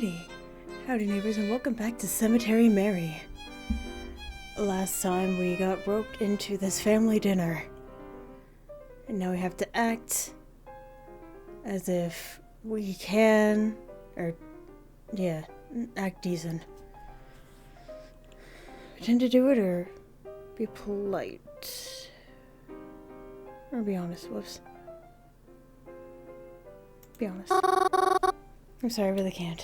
Alrighty. Howdy neighbors and welcome back to Cemetary Mary. Last time we got roped into this family dinner. And now we have to act as if we can, act decent. Pretend to do it or be polite. Or be honest, whoops. Be honest. I'm sorry, I really can't.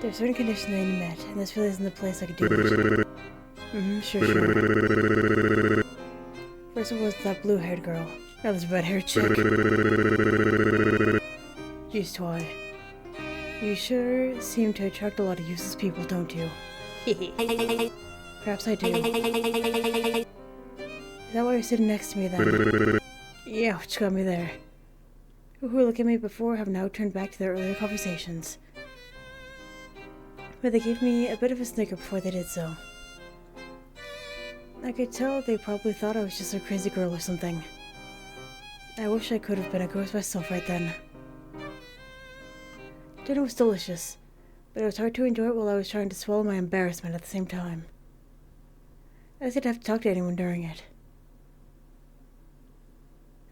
There's certain conditions they need met, and this really isn't the place I could do it. Sure. First one was that blue-haired girl. Now this red-haired chick. Jeez, Twy. You sure seem to attract a lot of useless people, don't you? Perhaps I do. Is that why you're sitting next to me then? Yeah, which got me there. Who looked at me before have now turned back to their earlier conversations. But they gave me a bit of a snicker before they did so. I could tell they probably thought I was just a crazy girl or something. I wish I could have been a ghost myself right then. Dinner was delicious, but it was hard to enjoy it while I was trying to swallow my embarrassment at the same time. I didn't have to talk to anyone during it.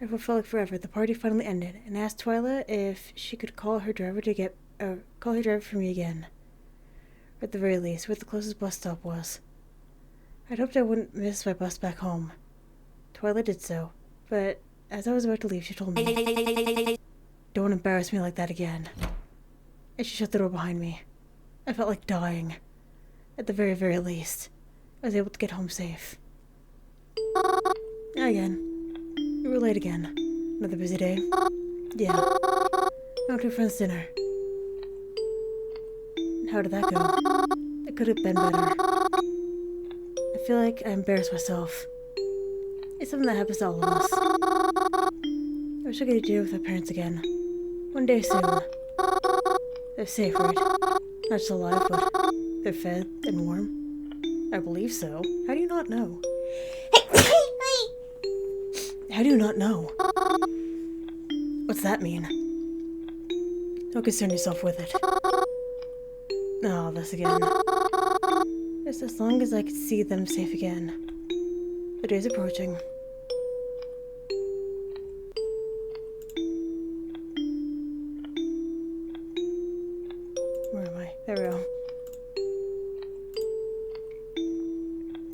After what felt like forever, the party finally ended, and I asked Twyla if she could call her driver for me again. Or at the very least, where the closest bus stop was. I'd hoped I wouldn't miss my bus back home. Twyla did so, but as I was about to leave, she told me, "Don't embarrass me like that again." And she shut the door behind me. I felt like dying. At the very, very least, I was able to get home safe. Again. We were late again. Another busy day. Yeah. I went to a friend's dinner. How did that go? It could have been better. I feel like I embarrassed myself. It's something that happens to all of us. I wish I could do it with my parents again. One day soon. They're safe, right? Not just alive, but they're fed and warm. I believe so. How do you not know? How do you not know? What's that mean? Don't concern yourself with it. Oh, this again. Just as long as I could see them safe again. The day's approaching. Where am I? There we go.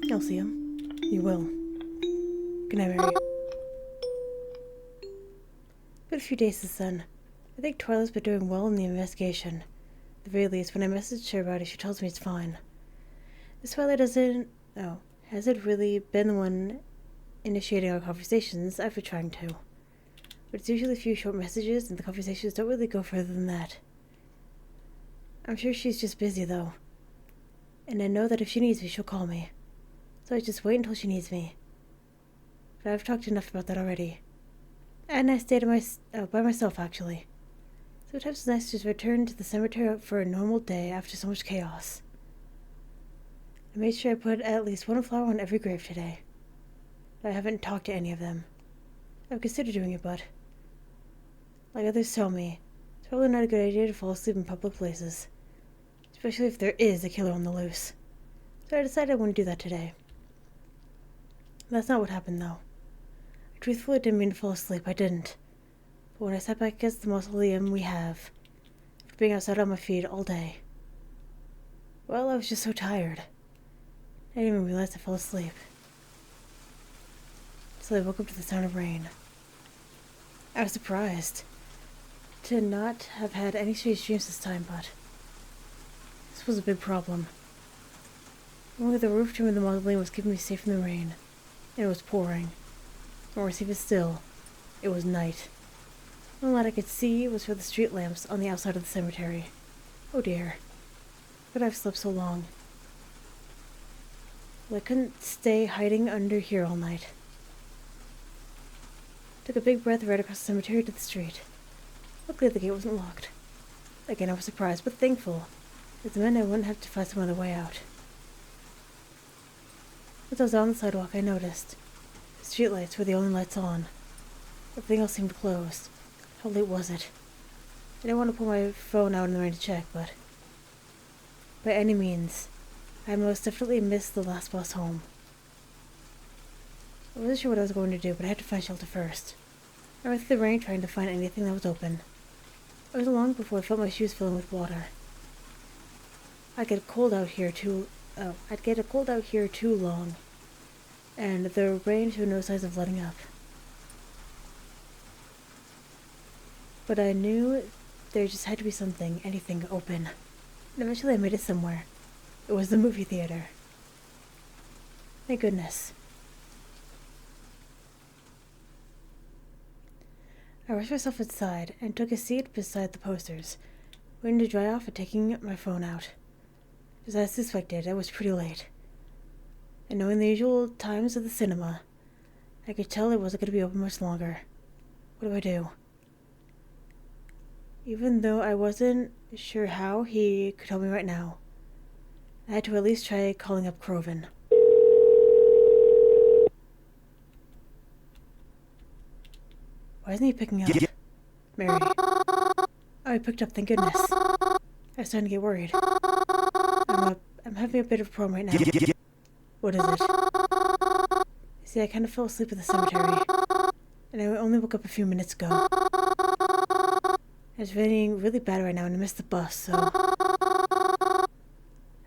You'll see him. You will. Good night, Mary. Been a few days since then. I think Twyla's been doing well in the investigation. At the very least, when I message her about it, she tells me it's fine. This Twyla hasn't really been the one initiating our conversations. I've been trying to. But it's usually a few short messages, and the conversations don't really go further than that. I'm sure she's just busy, though. And I know that if she needs me, she'll call me. So I just wait until she needs me. But I've talked enough about that already. And I stayed by myself, actually. Sometimes it's nice to just return to the cemetery for a normal day after so much chaos. I made sure I put at least one flower on every grave today. I haven't talked to any of them. I've considered doing it, but like others tell me, it's probably not a good idea to fall asleep in public places. Especially if there is a killer on the loose. So I decided I wouldn't do that today. That's not what happened, though. Truthfully, I didn't mean to fall asleep. I didn't. But when I sat back against the mausoleum we have, after being outside on my feet all day, well, I was just so tired. I didn't even realize I fell asleep. So I woke up to the sound of rain. I was surprised to not have had any strange dreams this time, but this was a big problem. Only the roof trim of the mausoleum was keeping me safe from the rain, and it was pouring. Or worse even still, it was night. The only light I could see was for the street lamps on the outside of the cemetery. Oh dear. Could I have slept so long? Well, I couldn't stay hiding under here all night. Took a big breath right across the cemetery to the street. Luckily the gate wasn't locked. Again, I was surprised, but thankful. It meant I wouldn't have to find some other way out. As I was on the sidewalk, I noticed the streetlights were the only lights on. Everything else seemed closed. How late was it? didn't want to pull my phone out in the rain to check, but by any means, I most definitely missed the last bus home. I wasn't sure what I was going to do, but I had to find shelter first. I went through the rain trying to find anything that was open. It was long before I felt my shoes filling with water. I'd get cold out here too long, and the rain showed no signs of letting up. But I knew there just had to be something, anything, open. And eventually I made it somewhere. It was the movie theater. Thank goodness. I rushed myself inside and took a seat beside the posters, waiting to dry off and taking my phone out. As I suspected, it was pretty late. And knowing the usual times of the cinema, I could tell it wasn't going to be open much longer. What do I do? Even though I wasn't sure how he could help me right now, I had to at least try calling up Croven. Why isn't he picking up? Mary. Oh, he picked up, thank goodness. I was starting to get worried. I'm having a bit of a problem right now. What is it? You see, I kind of fell asleep at the cemetery, and I only woke up a few minutes ago. It's raining really bad right now, and I missed the bus, so...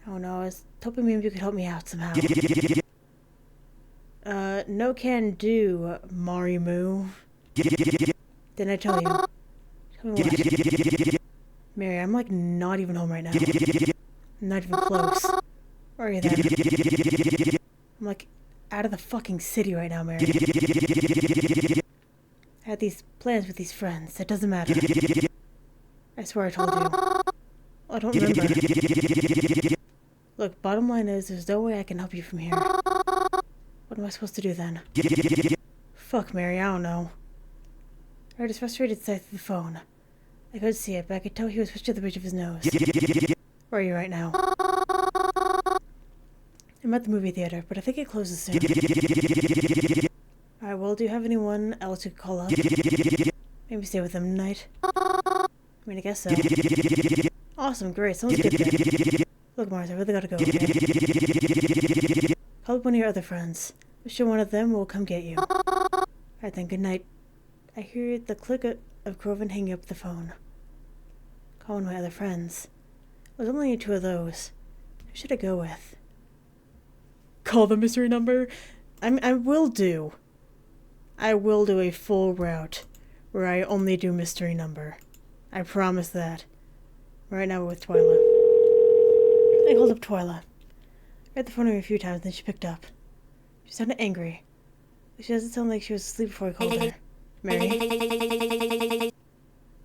Oh no, I was hoping maybe you could help me out somehow. No can do, Marimu. Didn't I tell you? Tell me what? Mary, I'm like not even home right now. I'm not even close. Where are you then? I'm like out of the fucking city right now, Mary. I had these plans with these friends. It doesn't matter. I swear I told you. I don't remember. Look, bottom line is, there's no way I can help you from here. What am I supposed to do then? Fuck, Mary, I don't know. I heard his frustrated sigh through the phone. I couldn't see it, but I could tell he was switched to the bridge of his nose. Where are you right now? I'm at the movie theater, but I think it closes soon. Alright, well, do you have anyone else you could call up? Maybe stay with them tonight? I mean, I guess so. Awesome, great, sounds good then. Look, Mars, I really gotta go, okay? Call up one of your other friends. I'm sure one of them will come get you. Alright then, good night. I hear the click of Croven hanging up the phone. Call one of my other friends. It was only two of those. Who should I go with? Call the mystery number? I will do. I will do a full route where I only do mystery number. I promise that. Right now we're with Twyla. I called up Twyla. I had the phone ring a few times, then she picked up. She sounded angry. She doesn't sound like she was asleep before I called her. Mary?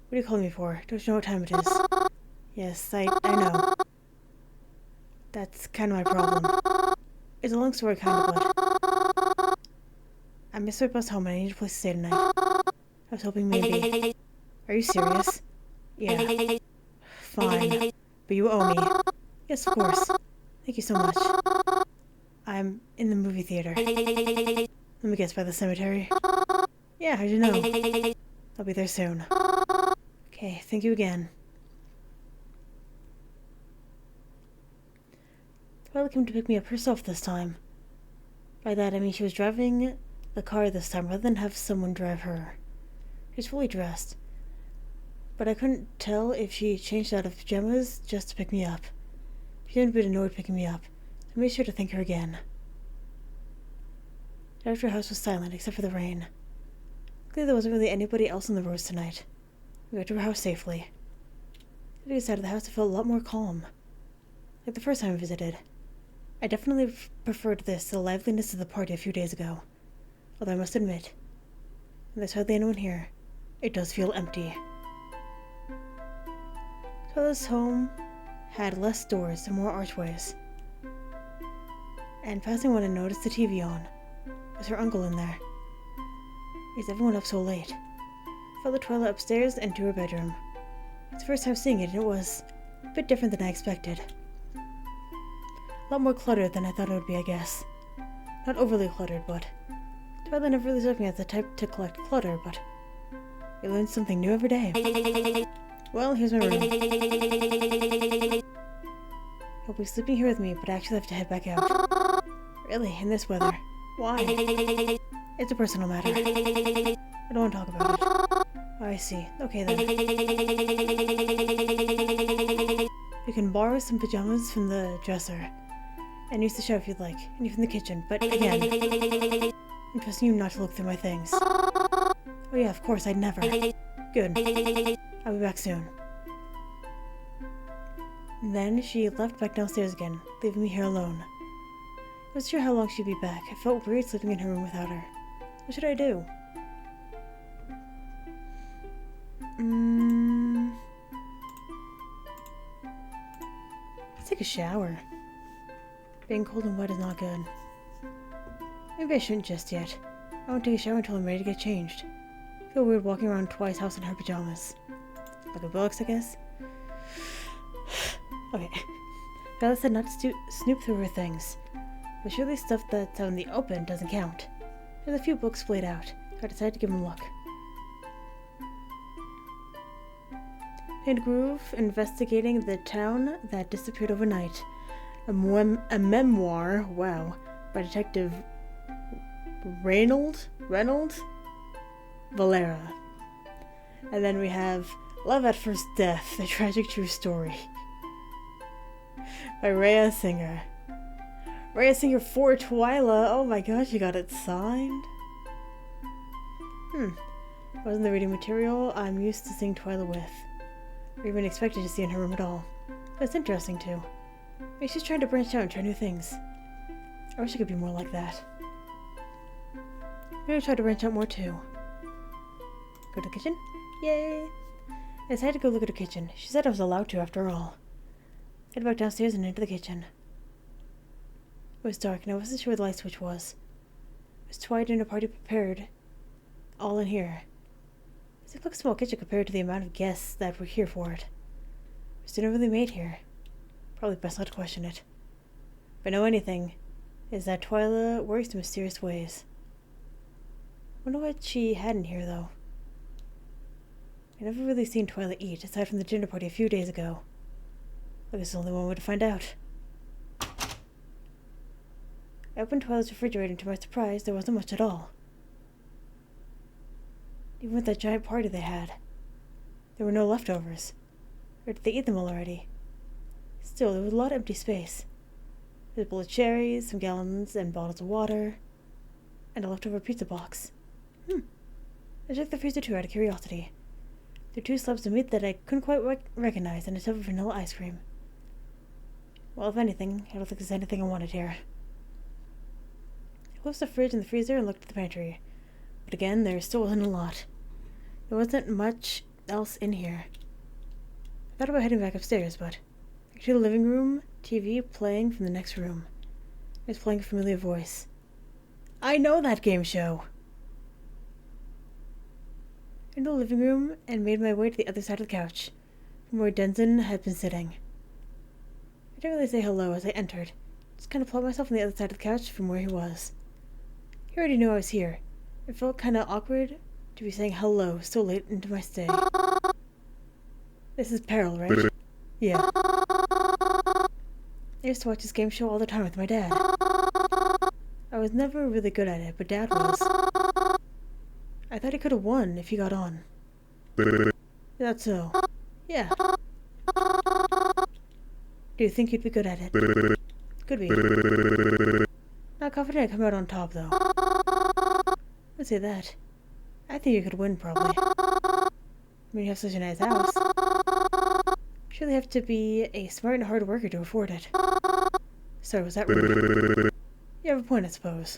What are you calling me for? Don't you know what time it is? Yes, I know. That's kind of my problem. It's a long story, kind of, but... I missed my bus home and I need a place to stay tonight. I was hoping maybe... Are you serious? Yeah. Fine. But you owe me. Yes, of course. Thank you so much. I'm in the movie theater. Let me guess, by the cemetery? Yeah, how'd you know? I'll be there soon. Okay, thank you again. Twyla came to pick me up herself this time. By that, I mean she was driving the car this time rather than have someone drive her. She was fully dressed, but I couldn't tell if she changed out of pajamas just to pick me up. She seemed a bit annoyed picking me up, so I made sure to thank her again. The drive to her house was silent except for the rain. Luckily, there wasn't really anybody else on the roads tonight. We got to her house safely. At the side of the house, I felt a lot more calm, like the first time I visited. I definitely preferred this to the liveliness of the party a few days ago. Although I must admit, when there's hardly anyone here, it does feel empty. Twyla's home had less doors and more archways. And passing one, I noticed the TV on. Was her uncle in there? Is everyone up so late? I followed Twyla upstairs and to her bedroom. It's the first time seeing it, and it was a bit different than I expected. A lot more cluttered than I thought it would be, I guess. Not overly cluttered, but... Twyla never really struck me as the type to collect clutter, but... you learn something new every day. Well, here's my room. He'll be sleeping here with me, but I actually have to head back out. Really? In this weather? Why? It's a personal matter. I don't want to talk about it. Oh, I see. Okay then. You can borrow some pajamas from the dresser. And use the shower if you'd like. And even the kitchen. But again, I'm trusting you not to look through my things. Oh yeah, of course, I'd never. Good. I'll be back soon. And then she left back downstairs again, leaving me here alone. I wasn't sure how long she'd be back. I felt weird sleeping in her room without her. What should I do? Let's take a shower. Being cold and wet is not good. Maybe I shouldn't just yet. I won't take a shower until I'm ready to get changed. I feel weird walking around Twyla's house in her pajamas. Like a box, I guess? Okay. Twyla said not to snoop through her things. But surely stuff that's out in the open doesn't count. There's a few books splayed out, so I decided to give them a look. And Groove, investigating the town that disappeared overnight. A memoir, wow, by Detective Reynolds Valera. And then we have Love at First Death, a tragic true story by Rhea Singer. Rhea Singer for Twyla. Oh my gosh, you got it signed? Wasn't the reading material I'm used to seeing Twyla with, or even expected to see in her room at all. That's interesting too. Maybe she's trying to branch out and try new things. I wish I could be more like that. Maybe I'll try to branch out more too. Go to the kitchen? Yay! I decided to go look at her kitchen. She said I was allowed to after all. I headed back downstairs and into the kitchen. It was dark and I wasn't sure where the light switch was. It was twilight and a party prepared all in here. It seemed like a small kitchen compared to the amount of guests that were here for it. Was dinner really made here? Probably best not to question it. If I know anything, is that Twyla works in mysterious ways. Wonder what she had in here, though. I never really seen Twyla eat, aside from the dinner party a few days ago. I guess there's only one way to find out. I opened Twyla's refrigerator, and to my surprise, there wasn't much at all. Even with that giant party they had, there were no leftovers. Or did they eat them all already? Still, there was a lot of empty space. There was a bowl of cherries, some gallons and bottles of water, and a leftover pizza box. I checked the freezer too out of curiosity. There were 2 slabs of meat that I couldn't quite recognize and a tub of vanilla ice cream. Well, if anything, I don't think there's anything I wanted here. I closed the fridge and the freezer and looked at the pantry. But again, there still wasn't a lot. There wasn't much else in here. I thought about heading back upstairs, but I could hear the living room TV playing from the next room. It was playing a familiar voice. I know that game show! I entered the living room and made my way to the other side of the couch, from where Denson had been sitting. I didn't really say hello as I entered, just kind of plopped myself on the other side of the couch from where he was. He already knew I was here. It felt kind of awkward to be saying hello so late into my stay. This is Peril, right? Yeah. I used to watch this game show all the time with my dad. I was never really good at it, but Dad was. I thought he could have won if he got on. That's so. Yeah. Do you think you'd be good at it? Could be. Not confident I'd come out on top, though. Let's say that. I think you could win, probably. I mean, you have such a nice house. Surely have to be a smart and hard worker to afford it. Sorry, was that rude? You have a point, I suppose.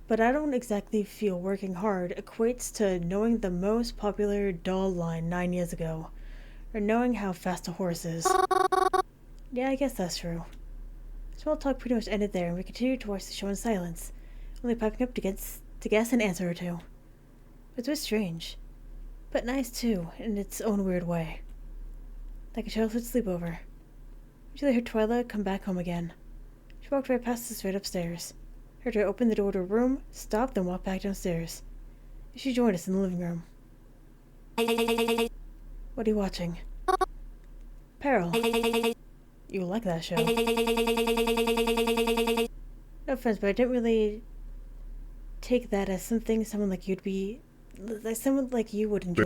But I don't exactly feel working hard equates to knowing the most popular doll line 9 years ago, or knowing how fast a horse is. Yeah, I guess that's true. Small talk pretty much ended there, and we continued to watch the show in silence, only piping up to guess an answer or two. It was strange, but nice too, in its own weird way. Like a childhood sleepover. Usually heard Twyla come back home again. She walked right past us straight upstairs. Heard her open the door to her room, stop, then walk back downstairs. She joined us in the living room. What are you watching? Peril. You like that show. No offense, but I didn't really take that as something someone like you'd be... like someone like you would enjoy.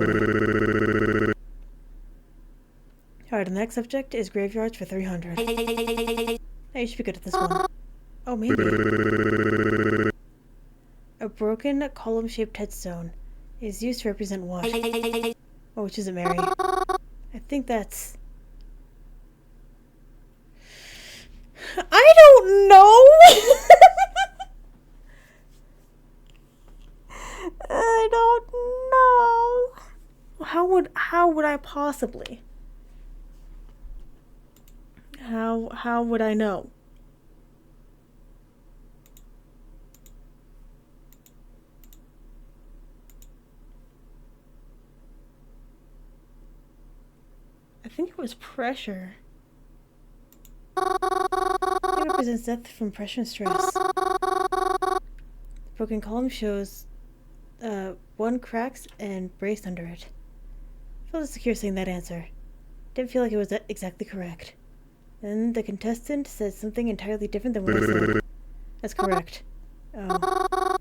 Alright, the next subject is graveyards for 300. Now you should be good at this one. Oh, maybe. A broken, column-shaped headstone is used to represent what? Oh, which is it, Mary? I think that's... I don't know! I don't know. How would I possibly? How would I know? I think it was pressure. It represents death from pressure and stress. The broken column shows one cracks and braced under it. I felt secure saying that answer. Didn't feel like it was exactly correct. Then the contestant said something entirely different than what I said. That's correct. Oh.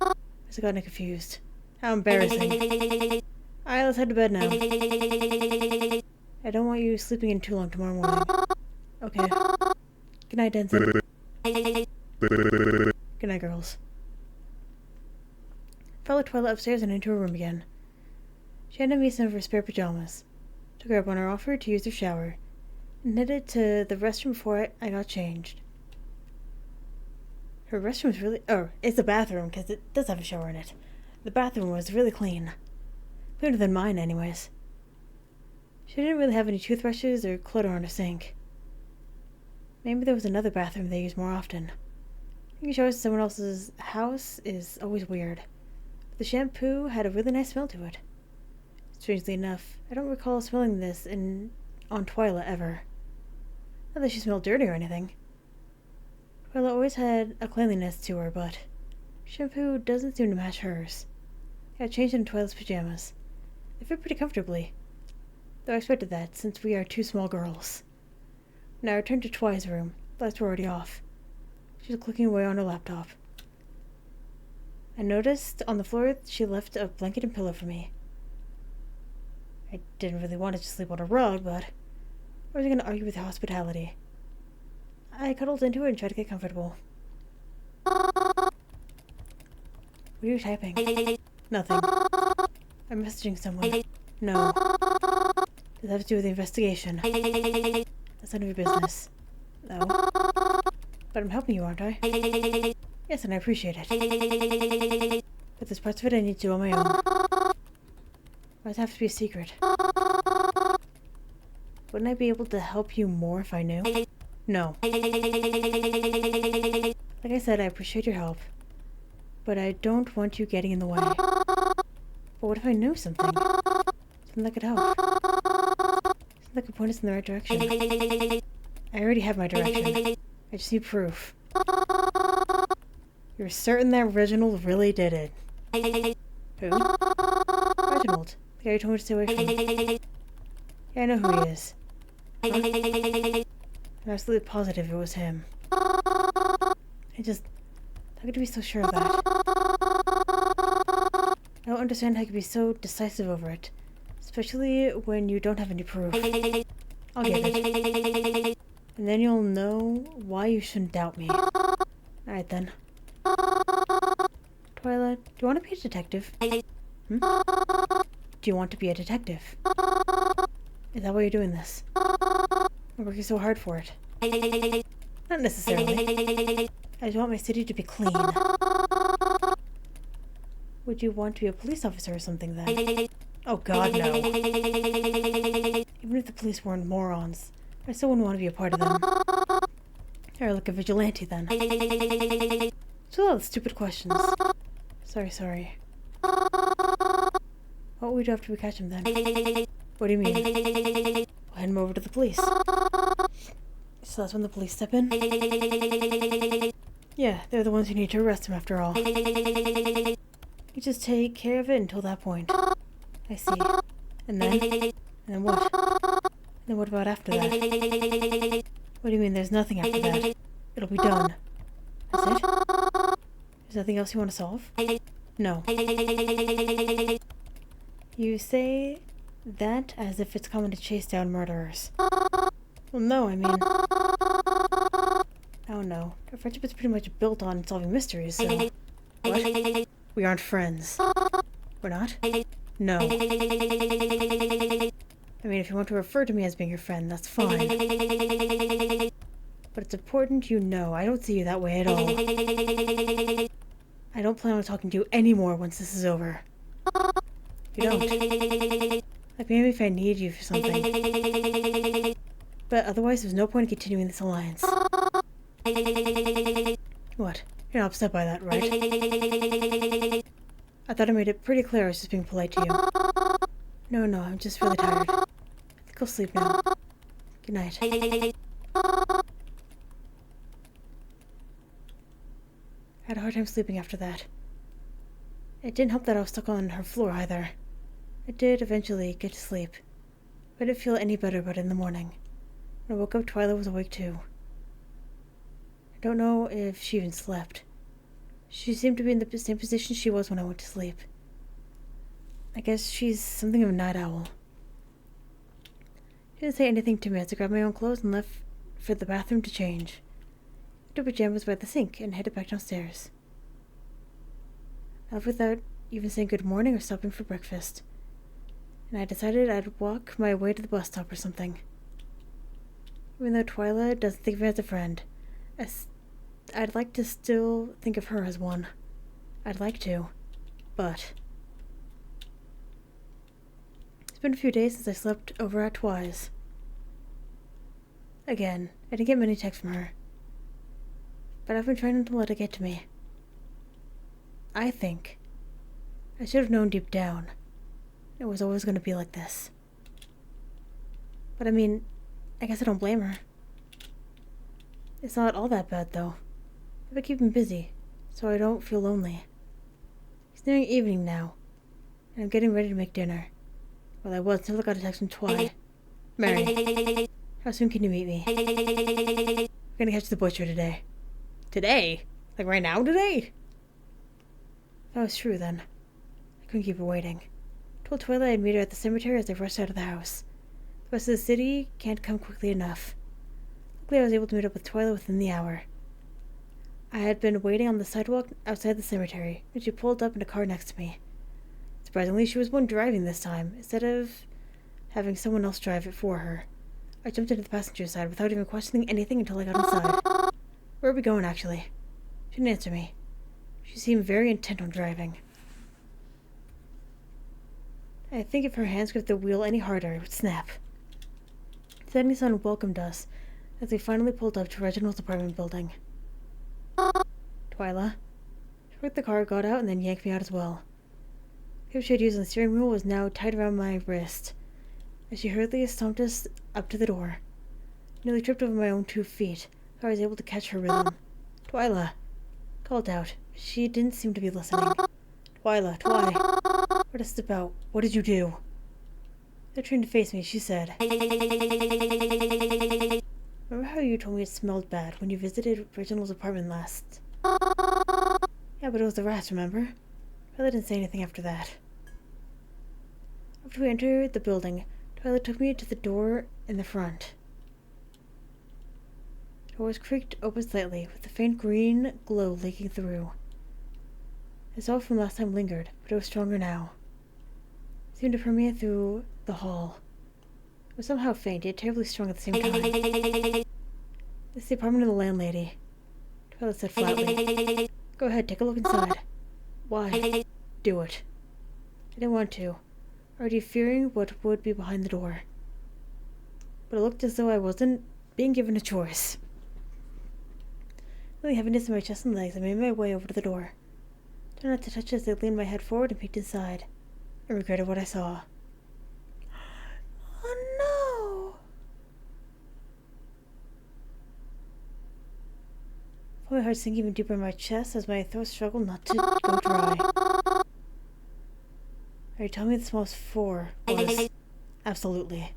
I just got confused. How embarrassing. Alright, let's head to bed now. I don't want you sleeping in too long tomorrow morning. Okay. Good night, Denson. Good night, girls. Followed Twyla upstairs and into her room again. She handed me some of her spare pajamas, took her up on her offer to use her shower, and headed to the restroom before I got changed. Her restroom's really... oh, it's a bathroom, because it does have a shower in it. The bathroom was really clean. Cleaner than mine, anyways. She didn't really have any toothbrushes or clutter on her sink. Maybe there was another bathroom they used more often. Taking showers in someone else's house is always weird. But the shampoo had a really nice smell to it. Strangely enough, I don't recall smelling this on Twyla ever. Not that she smelled dirty or anything. Twyla always had a cleanliness to her, but shampoo doesn't seem to match hers. I got changed into Twyla's pajamas. They fit pretty comfortably, though I expected that since we are two small girls. When I returned to Twyla's room, the lights were already off. She was clicking away on her laptop. I noticed on the floor she left a blanket and pillow for me. I didn't really want to just sleep on a rug, but I wasn't going to argue with her hospitality. I cuddled into it and tried to get comfortable. What are you typing? Nothing. I'm messaging someone. No. Does that have to do with the investigation? That's none of your business. No. But I'm helping you, aren't I? Yes, and I appreciate it. But there's parts of it I need to do on my own. Why does it have to be a secret? Wouldn't I be able to help you more if I knew? No. Like I said, I appreciate your help. But I don't want you getting in the way. But what if I knew something? Something that could help. Something that could point us in the right direction. I already have my direction. I just need proof. You're certain that Reginald really did it? Who? Reginald. The guy you told me to stay away from. Yeah, I know who he is. Huh? I'm absolutely positive it was him. How could you be so sure of that? I don't understand how you could be so decisive over it. Especially when you don't have any proof. I'll get it. And then you'll know why you shouldn't doubt me. Alright then. Twyla, do you want to be a detective? Hmm? Do you want to be a detective? Is that why you're doing this? I'm working so hard for it. Not necessarily. I just want my city to be clean. Would you want to be a police officer or something then? Oh god, no. Even if the police weren't morons, I still wouldn't want to be a part of them. Or like a vigilante then. So all the stupid questions. Sorry. What would we do after we catch him then? What do you mean? We'll hand him over to the police. So that's when the police step in? Yeah, they're the ones who need to arrest him after all. You just take care of it until that point. I see. And then? And then what? And then what about after that? What do you mean there's nothing after that? It'll be done. That's it? There's nothing else you want to solve? No. You say that as if it's common to chase down murderers. Well, no, I mean... Oh no. Our friendship is pretty much built on solving mysteries, so... What? We aren't friends. We're not? No. I mean, if you want to refer to me as being your friend, that's fine. But it's important you know I don't see you that way at all. I don't plan on talking to you anymore once this is over. You don't. Like maybe if I need you for something. But otherwise there's no point in continuing this alliance. What? You're not upset by that, right? I thought I made it pretty clear I was just being polite to you. No, I'm just really tired. I think I'll sleep now. Good night. I had a hard time sleeping after that. It didn't help that I was stuck on her floor either. I did eventually get to sleep, but I didn't feel any better about it in the morning. When I woke up, Twyla was awake too. I don't know if she even slept. She seemed to be in the same position she was when I went to sleep. I guess she's something of a night owl. She didn't say anything to me as I grabbed my own clothes and left for the bathroom to change. I took pajamas by the sink and headed back downstairs. I left without even saying good morning or stopping for breakfast. And I decided I'd walk my way to the bus stop or something. Even though Twyla doesn't think of me as a friend, I'd like to still think of her as one. I'd like to, but... It's been a few days since I slept over at Twy's. Again, I didn't get many texts from her. But I've been trying not to let it get to me. I think I should have known deep down it was always going to be like this. But I mean, I guess I don't blame her. It's not all that bad, though. I've been keeping busy, so I don't feel lonely. It's nearing evening now, and I'm getting ready to make dinner. Well, I was until I got a text from Twy. Mary, how soon can you meet me? We're gonna catch the butcher today. Today? Like right now today? If that was true, then I couldn't keep her waiting. I told Twyla I'd meet her at the cemetery as I rushed out of the house. The rest of the city can't come quickly enough. Luckily, I was able to meet up with Twyla within the hour. I had been waiting on the sidewalk outside the cemetery when she pulled up in a car next to me. Surprisingly, she was one driving this time, instead of having someone else drive it for her. I jumped into the passenger side without even questioning anything until I got inside. Where are we going, actually? She didn't answer me. She seemed very intent on driving. I think if her hands gripped the wheel any harder, it would snap. The setting sun welcomed us as we finally pulled up to Reginald's apartment building. Twyla. She worked the car, got out, and then yanked me out as well. The grip she had used on the steering wheel was now tied around my wrist, as she hurriedly stomped us up to the door. I nearly tripped over my own 2 feet, but I was able to catch her rhythm. Twyla! Called out, but she didn't seem to be listening. Twyla, Twy! What is this about? What did you do? Without turning to face me, she said, remember how you told me it smelled bad when you visited Reginald's apartment last? Yeah, but it was the rats, remember? Twyla didn't say anything after that. After we entered the building, Twyla took me to the door in the front. The door was creaked open slightly, with a faint green glow leaking through. The smell from last time lingered, but it was stronger now. It seemed to permeate through the hall. It was somehow faint, yet terribly strong at the same time. This is the apartment of the landlady, Twyla said flatly. Go ahead, take a look inside. Why? Do it. I didn't want to, already fearing what would be behind the door. But it looked as though I wasn't being given a choice. Feeling heaviness in my chest and legs, I made my way over to the door. Trying not to touch it as I leaned my head forward and peeked inside. I regretted what I saw. Oh no! I felt my heart sink even deeper in my chest as my throat struggled not to go dry. Are you telling me the smell of 4 was... Absolutely. I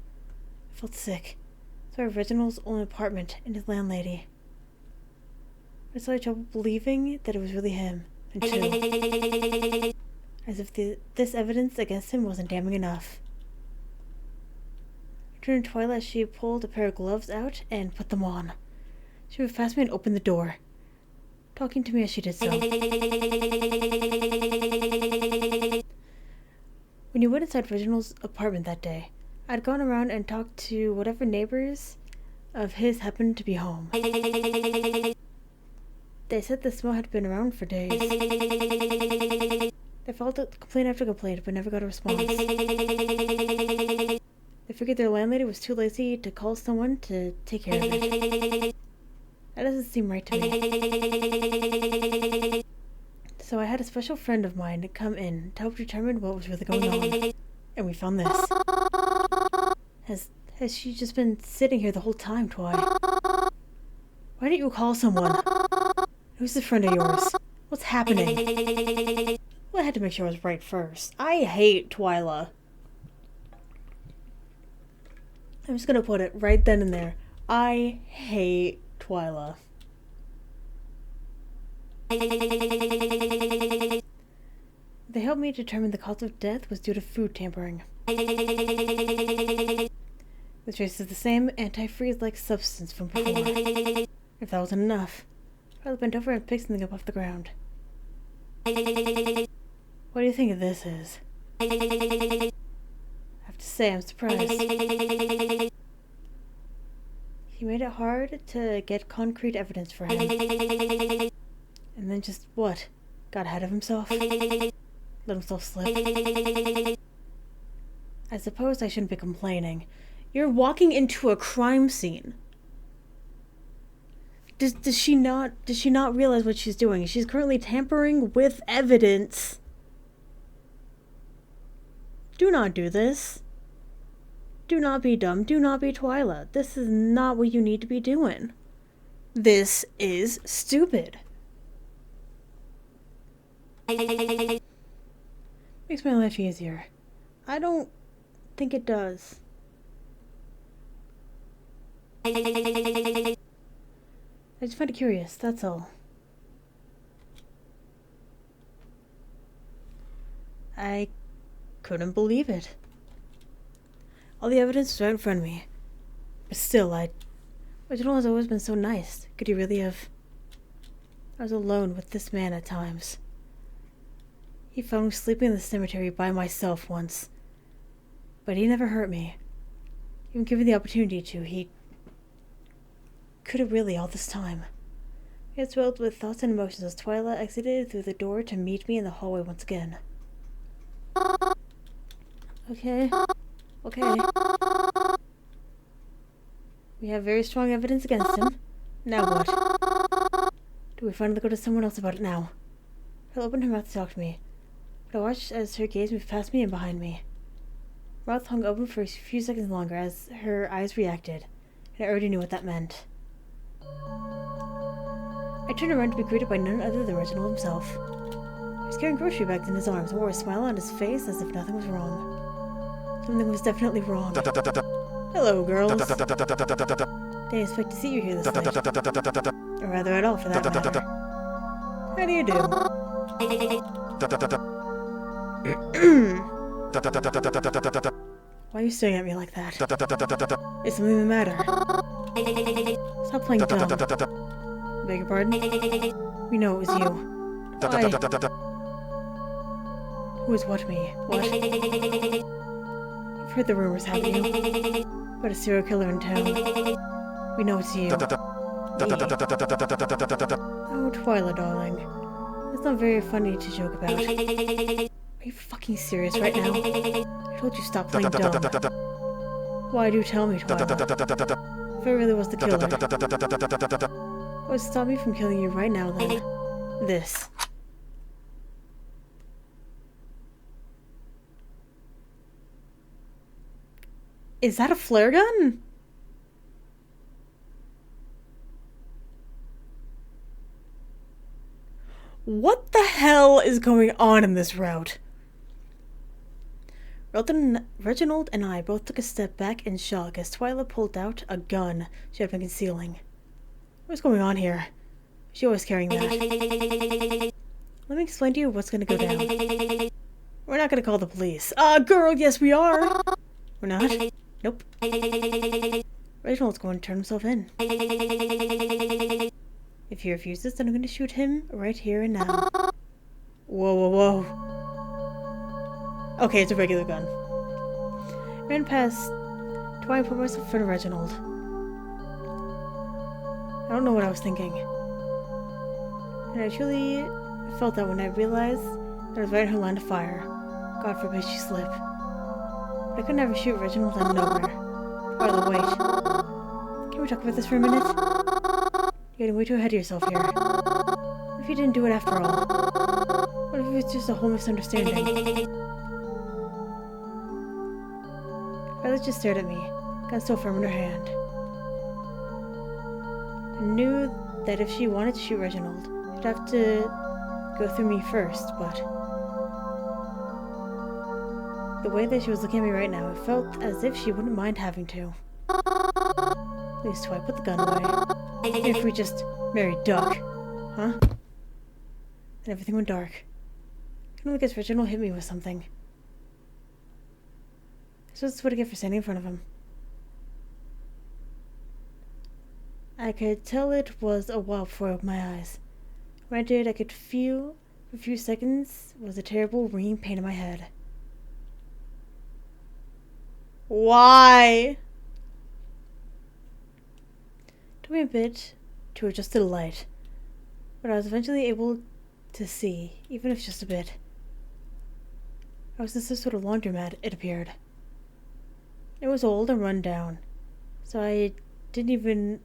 felt sick. So Reginald's own apartment and his landlady. I still had trouble believing that it was really him. And 2. As if this evidence against him wasn't damning enough. I turned to Twyla as she pulled a pair of gloves out and put them on. She moved past me and opened the door, talking to me as she did so. When you went inside Reginald's apartment that day, I'd gone around and talked to whatever neighbors of his happened to be home. They said the smell had been around for days. They followed complaint after complaint, but never got a response. They figured their landlady was too lazy to call someone to take care of it. That doesn't seem right to me. So I had a special friend of mine come in to help determine what was really going on. And we found this. Has she just been sitting here the whole time, Twy? Why didn't you call someone? Who's this friend of yours? What's happening? Well, I had to make sure I was right first. I hate Twyla. I'm just gonna put it right then and there. I hate Twyla. They helped me determine the cause of death was due to food tampering. The trace is the same antifreeze-like substance from before. If that wasn't enough, I bent over and picked something up off the ground. What do you think this is? I have to say, I'm surprised. He made it hard to get concrete evidence for him. And then just, what? Got ahead of himself? Let himself slip? I suppose I shouldn't be complaining. You're walking into a crime scene. Does she not realize what she's doing? She's currently tampering with evidence. Do not do this. Do not be dumb. Do not be Twyla. This is not what you need to be doing. This is stupid. Makes my life easier. I don't think it does. I just find it curious, that's all. I couldn't believe it. All the evidence was right in front of me. But still, Reginald has always been so nice. Could he really have... I was alone with this man at times. He found me sleeping in the cemetery by myself once. But he never hurt me. Even given the opportunity to, he... could have really all this time. He had swelled with thoughts and emotions as Twyla exited through the door to meet me in the hallway once again. Okay. We have very strong evidence against him. Now what? Do we finally go to someone else about it now? She'll open her mouth to talk to me, but I watched as her gaze moved past me and behind me. Her mouth hung open for a few seconds longer as her eyes reacted, and I already knew what that meant. I turned around to be greeted by none other than Reginald himself. He was carrying grocery bags in his arms and wore a smile on his face as if nothing was wrong. Something was definitely wrong. Hello, girls. Didn't expect to see you here this late. Or rather at all, for that matter. How do you do? Why are you staring at me like that? Is something the matter? Stop playing dumb. Beg your pardon? We know it was you. Why? Who is what me? What? You've heard the rumors, haven't you? About a serial killer in town. We know it's you. Me. Oh, Twyla, darling. It's not very funny to joke about. Are you fucking serious right now? I told you stop playing dumb. Why do you tell me, Twyla? If I really was the killer, what would stop me from killing you right now, then? This. Is that a flare gun? What the hell is going on in this route? Reginald and I both took a step back in shock as Twyla pulled out a gun she had been concealing. What's going on here? She was carrying that. Let me explain to you what's gonna go down. We're not gonna call the police. Girl, yes we are! We're not? Nope. Reginald's going to turn himself in. If he refuses, then I'm gonna shoot him right here and now. Whoa, whoa, whoa. Okay, it's a regular gun. Ran past Twyla and put myself in front of Reginald. I don't know what I was thinking. And I truly felt that when I realized that I was right in her line of fire. God forbid she slip. But I could never shoot Reginald out of nowhere. Twyla, wait. Can we talk about this for a minute? You're getting way too ahead of yourself here. What if you didn't do it after all? What if it was just a whole misunderstanding? Twyla just stared at me, gun still firm in her hand. I knew that if she wanted to shoot Reginald, she'd have to go through me first, but the way that she was looking at me right now, it felt as if she wouldn't mind having to. Please, Twy, put the gun away. Even if we just married Duck. Huh? And everything went dark. I can only guess Reginald hit me with something. So this is what I get for standing in front of him. I could tell it was a while before I opened my eyes. When I did, I could feel for a few seconds was a terrible ringing pain in my head. Why? It took me a bit to adjust to the light, but I was eventually able to see, even if just a bit. I was in some sort of laundromat, it appeared. It was old and run down, so I didn't even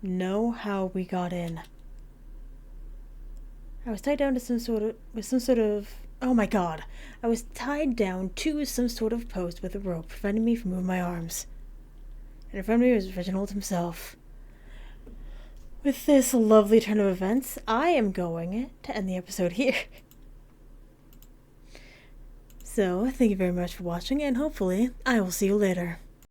know how we got in. I was tied down to some sort of oh my god. I was tied down to some sort of post with a rope, preventing me from moving my arms. And in front of me was Reginald himself. With this lovely turn of events, I am going to end the episode here. So, thank you very much for watching, and hopefully, I will see you later.